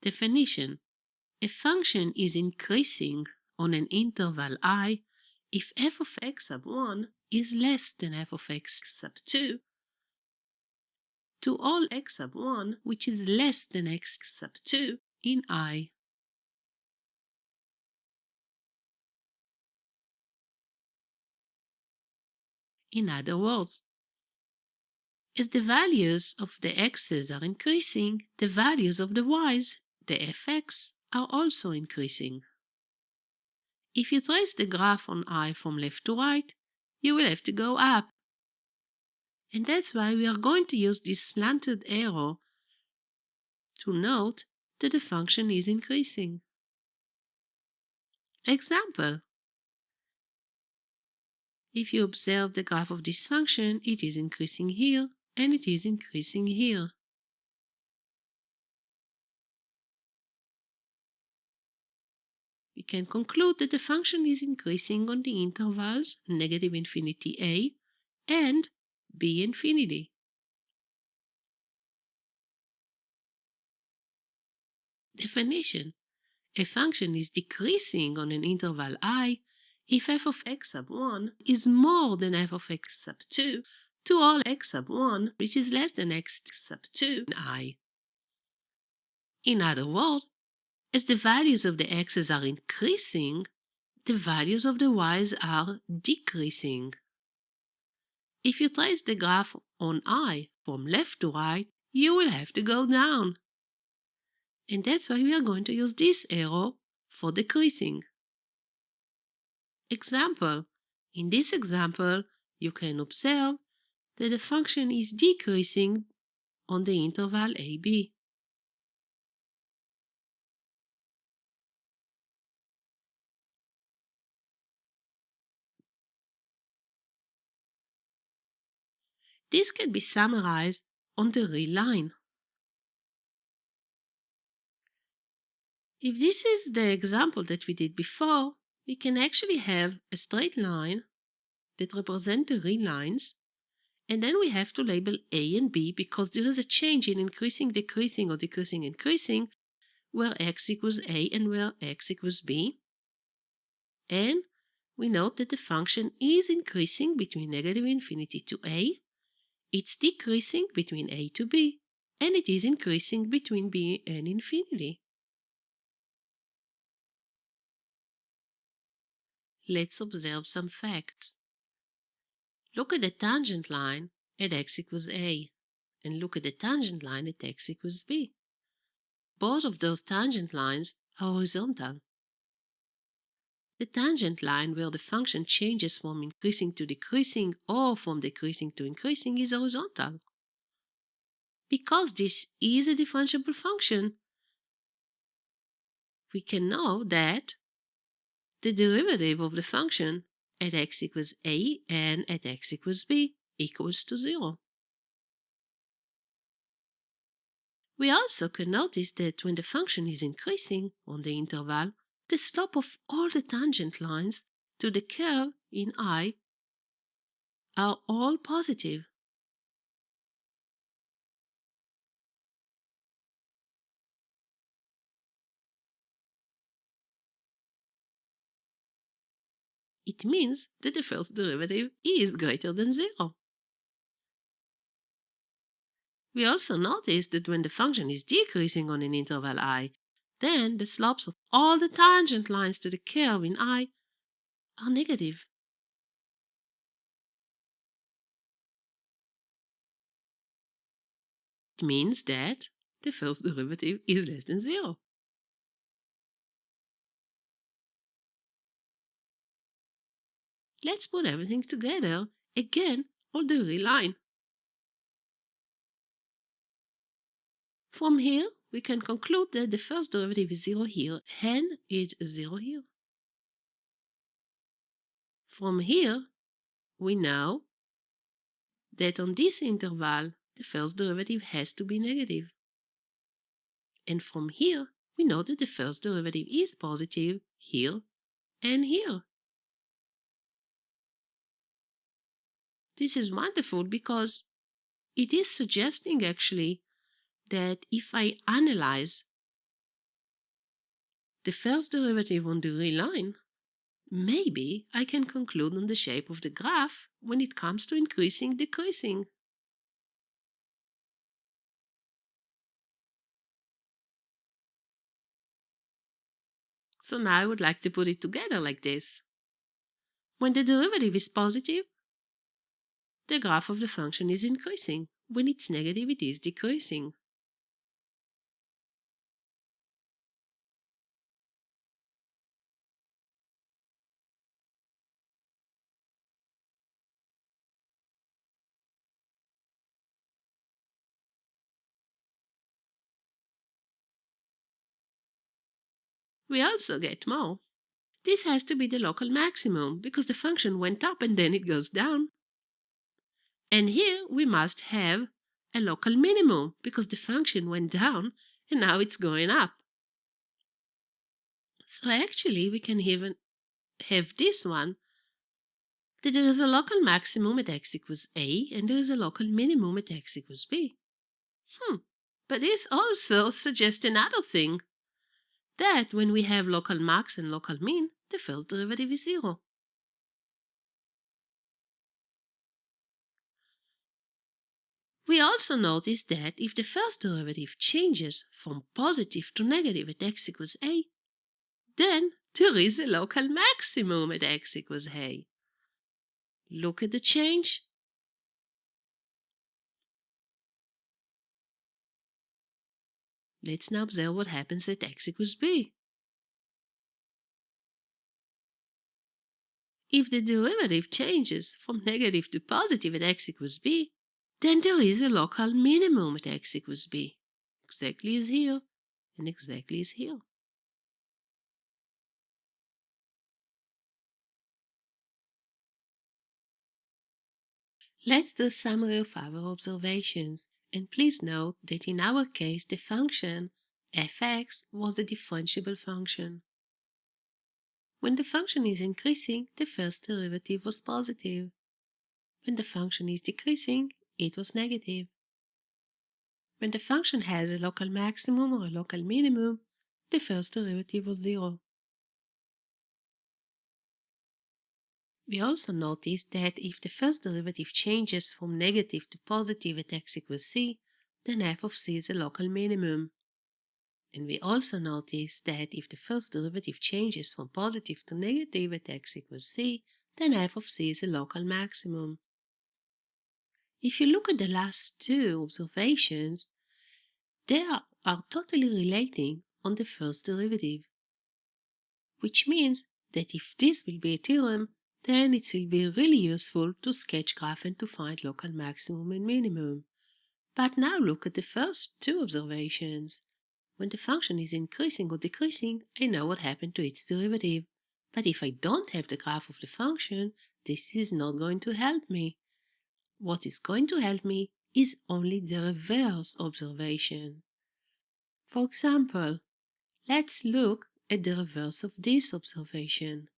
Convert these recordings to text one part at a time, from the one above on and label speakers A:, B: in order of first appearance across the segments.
A: Definition: a function is increasing on an interval I if f of x sub 1 is less than f of x sub 2 to all x sub 1 which is less than x sub 2 in I. In other words, as the values of the x's are increasing, the values of the y's, the fx, are also increasing. If you trace the graph on I from left to right, you will have to go up. And that's why we are going to use this slanted arrow to note that the function is increasing. Example: if you observe the graph of this function, it is increasing here and it is increasing here. We can conclude that the function is increasing on the intervals negative infinity a and b infinity. Definition: a function is decreasing on an interval I if f of x sub 1 is more than f of x sub 2 to all x sub 1 which is less than x sub 2 in I. In other words, as the values of the x's are increasing, the values of the y's are decreasing. If you trace the graph on I from left to right, you will have to go down. And that's why we are going to use this arrow for decreasing. Example: in this example, you can observe that the function is decreasing on the interval AB. This can be summarized on the real line. If this is the example that we did before, we can actually have a straight line that represents the real lines, and then we have to label A and B because there is a change in increasing, decreasing, or decreasing, increasing, where x equals A and where x equals B. And we note that the function is increasing between negative infinity to A, it's decreasing between A to B, and it is increasing between B and infinity. Let's observe some facts. Look at the tangent line at x equals A, and look at the tangent line at x equals B. Both of those tangent lines are horizontal. The tangent line where the function changes from increasing to decreasing or from decreasing to increasing is horizontal. Because this is a differentiable function, we can know that the derivative of the function at x equals A and at x equals B equals to 0. We also can notice that when the function is increasing on the interval, the slope of all the tangent lines to the curve in I are all positive. It means that the first derivative is greater than 0. We also notice that when the function is decreasing on an interval I, then the slopes of all the tangent lines to the curve in I are negative. It means that the first derivative is less than 0. Let's put everything together again on the real line. From here, we can conclude that the first derivative is 0 here and it's 0 here. From here, we know that on this interval, the first derivative has to be negative. And from here, we know that the first derivative is positive here and here. This is wonderful because it is suggesting actually that if I analyze the first derivative on the real line, maybe I can conclude on the shape of the graph when it comes to increasing, decreasing. So now I would like to put it together like this. When the derivative is positive, the graph of the function is increasing. When it's negative, it is decreasing. We also get more. This has to be the local maximum because the function went up and then it goes down. And here we must have a local minimum because the function went down and now it's going up. So actually we can even have this one, that there is a local maximum at x equals a and there is a local minimum at x equals b. But this also suggests another thing, that when we have local max and local min, the first derivative is 0. We also notice that if the first derivative changes from positive to negative at x equals a, then there is a local maximum at x equals a. Look at the change. Let's now observe what happens at x equals b. If the derivative changes from negative to positive at x equals b, then there is a local minimum at x equals b, exactly as here and exactly as here. Let's do a summary of our observations, and please note that in our case the function f(x) was the differentiable function. When the function is increasing, the first derivative was positive. When the function is decreasing, it was negative. When the function has a local maximum or a local minimum, the first derivative was 0. We also notice that if the first derivative changes from negative to positive at x equals c, then f of c is a local minimum. And we also notice that if the first derivative changes from positive to negative at x equals c, then f of c is a local maximum. If you look at the last two observations, they are totally relating on the first derivative, which means that if this will be a theorem, then it will be really useful to sketch graph and to find local maximum and minimum. But now look at the first two observations. When the function is increasing or decreasing, I know what happened to its derivative. But if I don't have the graph of the function, this is not going to help me. What is going to help me is only the reverse observation. For example, let's look at the reverse of this observation.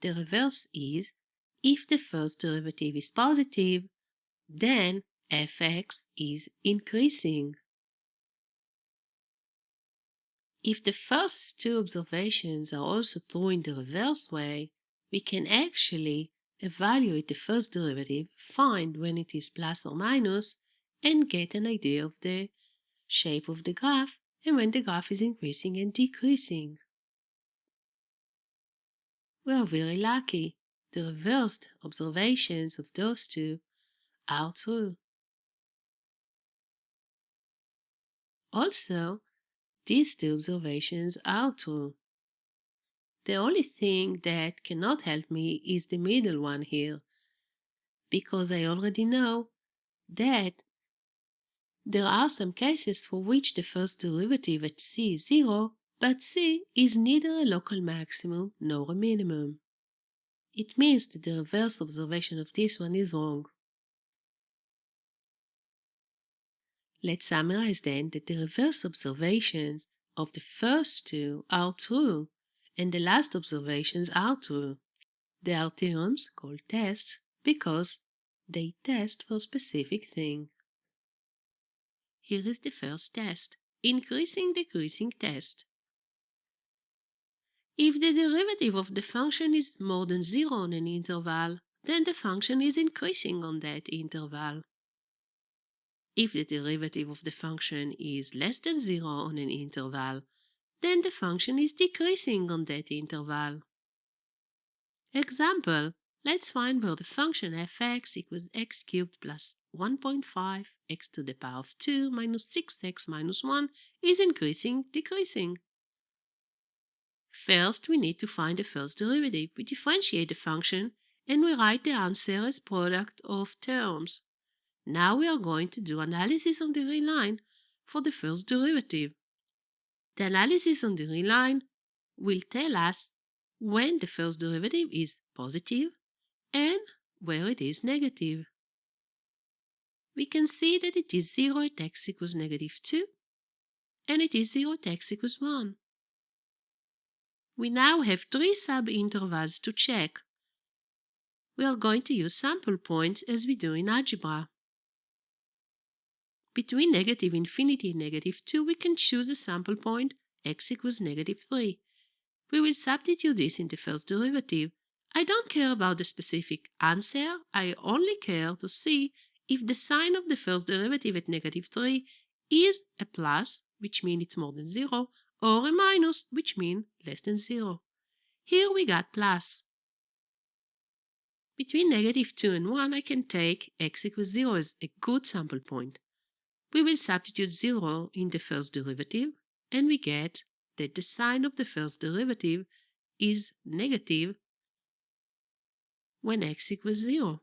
A: The reverse is, if the first derivative is positive, then f(x) is increasing. If the first two observations are also true in the reverse way, we can actually evaluate the first derivative, find when it is plus or minus, and get an idea of the shape of the graph and when the graph is increasing and decreasing. We are very lucky. The reversed observations of those two are true. Also, these two observations are true. The only thing that cannot help me is the middle one here, because I already know that there are some cases for which the first derivative at c is 0, but c is neither a local maximum nor a minimum. It means that the reverse observation of this one is wrong. Let's summarize then that the reverse observations of the first two are true, and the last observations are true. They are theorems called tests because they test for a specific thing. Here is the first test, increasing-decreasing test. If the derivative of the function is more than 0 on an interval, then the function is increasing on that interval. If the derivative of the function is less than 0 on an interval, then the function is decreasing on that interval. Example, let's find where the function f(x) equals x cubed plus 1.5 x to the power of 2 minus 6x minus 1 is increasing, decreasing. First, we need to find the first derivative. We differentiate the function and we write the answer as product of terms. Now we are going to do analysis on the real line for the first derivative. The analysis on the real line will tell us when the first derivative is positive and where it is negative. We can see that it is 0 at x equals negative 2 and it is 0 at x equals 1. We now have 3 sub-intervals to check. We are going to use sample points as we do in algebra. Between negative infinity and negative 2, we can choose a sample point x equals negative 3. We will substitute this in the first derivative. I don't care about the specific answer, I only care to see if the sign of the first derivative at negative 3 is a plus, which means it's more than 0, or a minus, which means less than 0. Here we got plus. Between negative 2 and 1, I can take x equals 0 as a good sample point. We will substitute 0 in the first derivative, and we get that the sign of the first derivative is negative when x equals 0.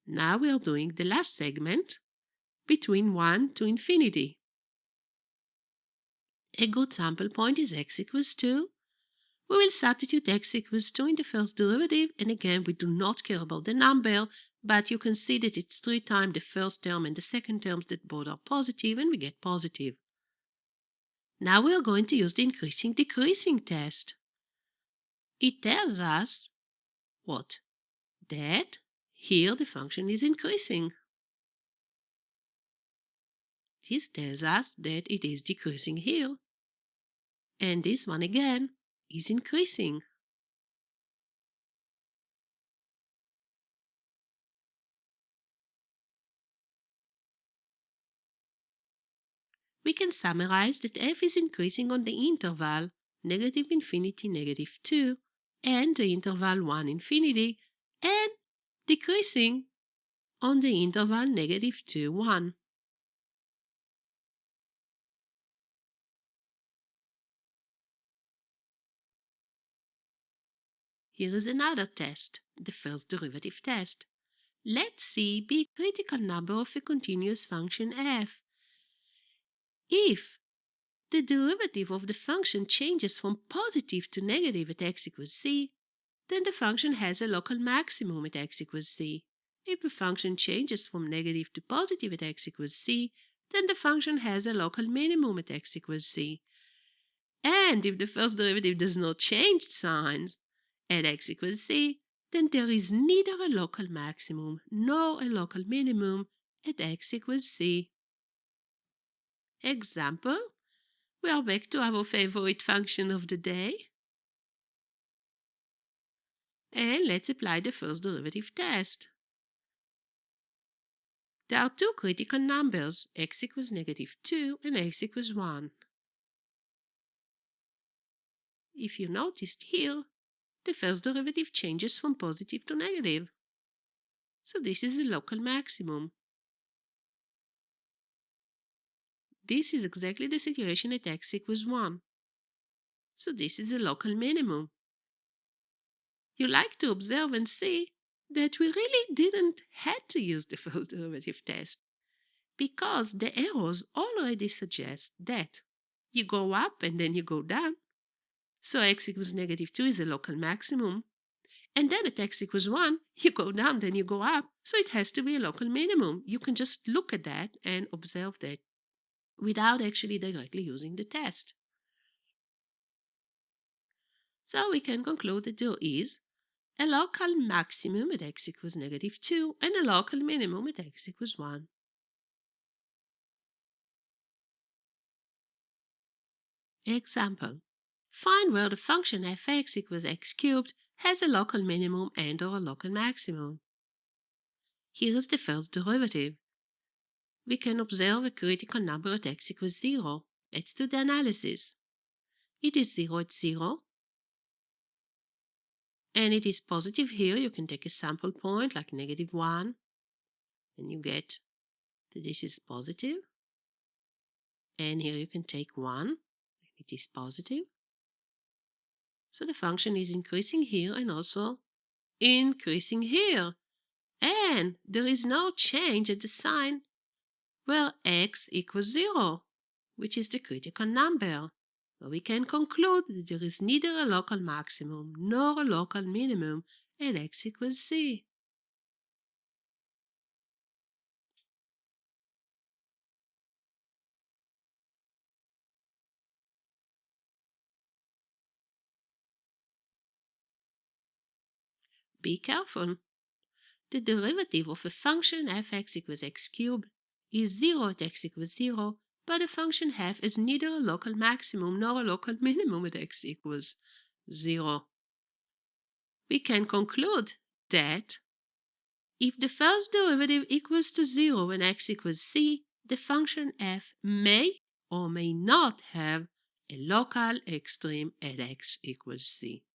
A: Now we are doing the last segment between 1 to infinity. A good sample point is x equals 2. We will substitute x equals 2 in the first derivative, and again we do not care about the number, but you can see that it's 3 times the first term and the second terms that both are positive, and we get positive. Now we are going to use the increasing-decreasing test. It tells us what? That here the function is increasing. This tells us that it is decreasing here. And this one again is increasing. We can summarize that f is increasing on the interval negative infinity, negative 2, and the interval 1 infinity, and decreasing on the interval negative 2, 1. Here is another test, the first derivative test. Let's see be a critical number of a continuous function f. If the derivative of the function changes from positive to negative at x equals c, then the function has a local maximum at x equals c. If the function changes from negative to positive at x equals c, then the function has a local minimum at x equals c. And if the first derivative does not change signs at x equals c, then there is neither a local maximum nor a local minimum at x equals c. Example, we are back to our favorite function of the day. And let's apply the first derivative test. There are 2 critical numbers, x equals negative 2 and x equals 1. If you noticed here, the first derivative changes from positive to negative. So this is the local maximum. This is exactly the situation at x equals 1. So this is the local minimum. You like to observe and see that we really didn't had to use the first derivative test, because the arrows already suggest that you go up and then you go down. So x equals negative 2 is a local maximum. And then at x equals 1, you go down, then you go up. So it has to be a local minimum. You can just look at that and observe that without actually directly using the test. So we can conclude that there is a local maximum at x equals negative 2 and a local minimum at x equals 1. Example. Find where the function f(x) equals x cubed has a local minimum and/or a local maximum. Here is the first derivative. We can observe a critical number at x equals 0. Let's do the analysis. It is 0 at 0, and it is positive here. You can take a sample point like -1, and you get that this is positive. And here you can take 1, it is positive. So the function is increasing here and also increasing here. And there is no change at the sign where x equals 0, which is the critical number. So we can conclude that there is neither a local maximum nor a local minimum at x equals c. Be careful. The derivative of a function f(x) equals x cubed is 0 at x equals 0, but the function f has neither a local maximum nor a local minimum at x equals 0. We can conclude that if the first derivative equals to 0 when x equals c, the function f may or may not have a local extreme at x equals c.